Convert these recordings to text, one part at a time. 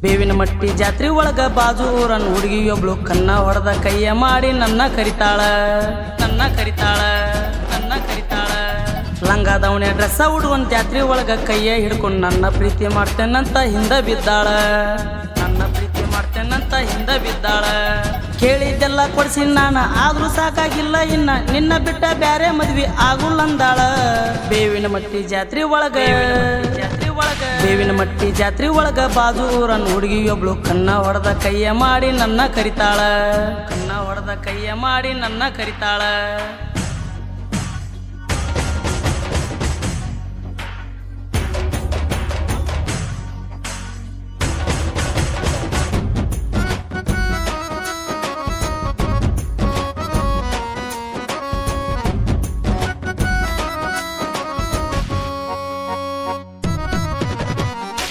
ಬೇವಿನ ಮಟ್ಟಿ ಜಾತ್ರೆ ಒಳಗ ಬಾಜು ಊರನ್ ಹುಡುಗಿಯೊಬ್ಳು ಕನ್ನ ಹೊಡೆದ ಕೈಯ ಮಾಡಿ ನನ್ನ ಕರಿತಾಳ ಲಂಗ ದವಣೆ ಡ್ರೆಸ್ಸ ಉಡುವಂತ ಜಾತ್ರೆ ಒಳಗ ಕೈಯ ಹಿಡ್ಕೊಂಡು ನನ್ನ ಪ್ರೀತಿ ಮಾಡ್ತೇನಂತ ಹಿಂದ ಬಿದ್ದಾಳ ಕೇಳಿದ್ದೆಲ್ಲ ಕೊಡ್ಸಿ ನಾನು ಆದ್ರೂ ಸಾಕಾಗಿಲ್ಲ ಇನ್ನ ನಿನ್ನ ಬಿಟ್ಟ ಬ್ಯಾರೆ ಮದ್ವಿ ಆಗುಲ್ಲಂದಾಳ ಬೇವಿನ ಮಟ್ಟಿ ಜಾತ್ರೆ ಒಳಗ ಬಾಜು ಊರನ್ ಹುಡುಗಿಯೊಬ್ಳು ಕನ್ನ ಹೊಡೆದ ಕೈಯ ಮಾಡಿ ನನ್ನ ಕರಿತಾಳ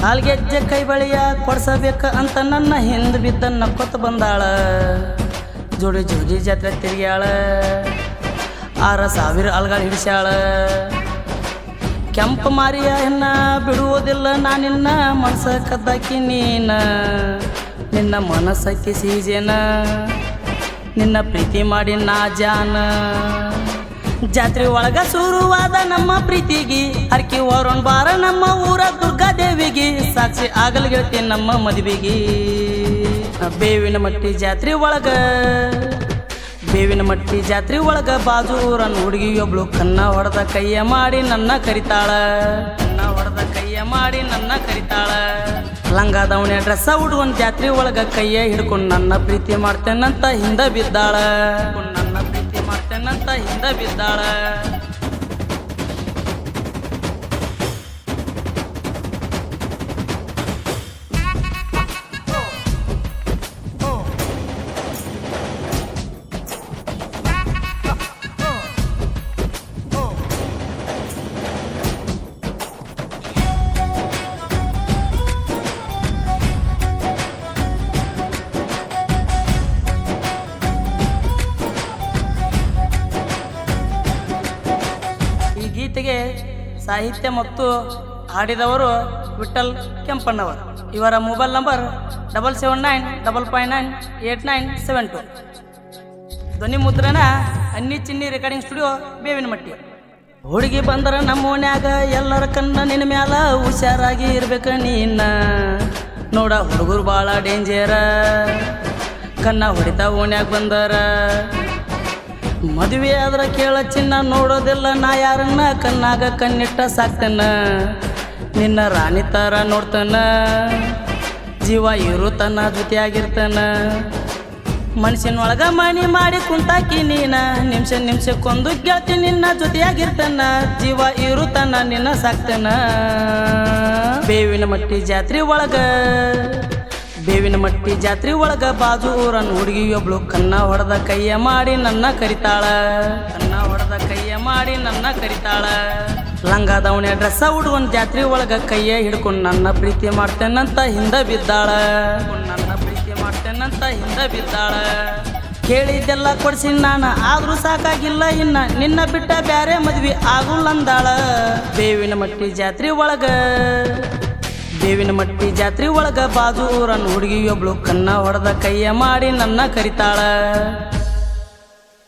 ಹಾಲ್ಗೆಜ್ಜೆ ಕೈ ಬಳಿಯ ಕೊಡ್ಸಬೇಕ ಅಂತ ನನ್ನ ಹಿಂದ್ ಬಿದ್ದ ನಕ್ಕೊತ ಬಂದಾಳ ಜೋಡಿ ಜಾತ್ರೆ ತಿರುಗ್ಯಾಳ 6,000 ಅಲ್ಗಳ ಹಿಡಿಸ್ಯಾಳ ಕೆಂಪ ಮಾರಿಯ ಹೆಣ್ಣ ಬಿಡುವುದಿಲ್ಲ ನಾನಿನ್ನ ಮನಸ ಕದ್ದಾಕಿ ನಿನ್ನ ಮನಸ್ಸಕ್ಕಿ ಸೀಜೇನ ನಿನ್ನ ಪ್ರೀತಿ ಮಾಡಿ ನಾ ಜಾನ ಜಾತ್ರೆ ಒಳಗ ಶುರುವಾದ ನಮ್ಮ ಪ್ರೀತಿಗಿ ಹರಕಿ ವರುಣ್ ಬಾರ ನಮ್ಮ ಊರ ದುರ್ಗಾದೇವಿಗಿ ಸಾಕ್ಷಿ ಆಗಲ್ ಗೆಳತಿ ನಮ್ಮ ಮದುವೆಗಿ ಬೇವಿನ ಮಟ್ಟಿ ಜಾತ್ರೆ ಒಳಗ ಬಾಜು ಊರನ್ ಹುಡುಗಿಯೊಬ್ಳು ಕನ್ನ ಹೊಡೆದ ಕೈಯ ಮಾಡಿ ನನ್ನ ಕರಿತಾಳ ಲಂಗ ದವಣೆ ಡ್ರೆಸ್ಸ ಉಡುವಂತ ಜಾತ್ರೆ ಒಳಗ ಕೈಯ ಹಿಡ್ಕೊಂಡು ನನ್ನ ಪ್ರೀತಿ ಮಾಡ್ತೇನಂತ ಹಿಂದ ಬಿದ್ದಾಳ ಗೀತೆಗೆ ಸಾಹಿತ್ಯ ಮತ್ತು ಹಾಡಿದವರು ವಿಠಲ್ ಕೆಂಪಣ್ಣವರು. ಇವರ ಮೊಬೈಲ್ ನಂಬರ್ 7795598972. ಧ್ವನಿ ಮುದ್ರಣ ಅನ್ನಿ ಚಿನ್ನಿ ರೆಕಾರ್ಡಿಂಗ್ ಸ್ಟುಡಿಯೋ ಬೇವಿನ ಮಟ್ಟಿ. ಹುಡುಗಿ ಬಂದರ ನಮ್ಮ ಓಣ್ಯಾಗ ಎಲ್ಲರ ಕಣ್ಣ ನಿನ್ನ ಮ್ಯಾಲ ಹುಷಾರಾಗಿ ಇರ್ಬೇಕ ನೀನ ನೋಡ ಹುಡುಗರು ಭಾಳ ಡೇಂಜರ ಕಣ್ಣ ಹೊಡಿತಾ ಓಣ್ಯಾಗ ಬಂದರ ಮದುವೆ ಆದ್ರ ಕೇಳ ಚಿನ್ನ ನೋಡೋದಿಲ್ಲ ನಾ ಯಾರನ್ನ ಕಣ್ಣಾಗ ಕಣ್ಣಿಟ್ಟ ಸಾಕ್ತೇನ ನಿನ್ನ ರಾಣಿ ತರ ನೋಡ್ತಾನ ಜೀವ ಇರುತನ ಜೊತೆಯಾಗಿರ್ತಾನ ಮನುಷ್ಯನೊಳಗ ಮಣಿ ಮಾಡಿ ಕುಂತಾಕಿ ನೀನ ನಿಮಿಷಕ್ಕೊಂದು ಗೆಳತಿ ನಿನ್ನ ಜೊತೆಯಾಗಿರ್ತಾನ ಜೀವ ಇರುತನ ನಿನ್ನ ಸಾಕ್ತೇನ ಬೇವಿನ ಮಟ್ಟಿ ಜಾತ್ರೆ ಒಳಗ ಬಾಜು ಊರನ್ ಹುಡುಗಿಯೊಬ್ಳು ಕನ್ನ ಹೊಡೆದ ಕೈಯ ಮಾಡಿ ನನ್ನ ಕರಿತಾಳ ಲಂಗ ದವಣೆ ಡ್ರೆಸ್ಸ ಉಡುವಂತ ಜಾತ್ರೆ ಒಳಗ ಕೈಯ ಹಿಡ್ಕೊಂಡು ನನ್ನ ಪ್ರೀತಿ ಮಾಡ್ತೇನಂತ ಹಿಂದ ಬಿದ್ದಾಳ ಕೇಳಿದ್ದೆಲ್ಲ ಕೊಡ್ಸಿ ನಾನು ಆದ್ರೂ ಸಾಕಾಗಿಲ್ಲ ಇನ್ನ ನಿನ್ನ ಬಿಟ್ಟ ಬ್ಯಾರೆ ಮದ್ವಿ ಆಗುಲ್ಲಂದಾಳ ಬೇವಿನ ಮಟ್ಟಿ ಜಾತ್ರೆ ಒಳಗ ಬಾಜು ಊರನ್ ಹುಡುಗಿಯೊಬ್ಳು ಕನ್ನ ಹೊಡೆದ ಕೈಯ ಮಾಡಿ ನನ್ನ ಕರಿತಾಳ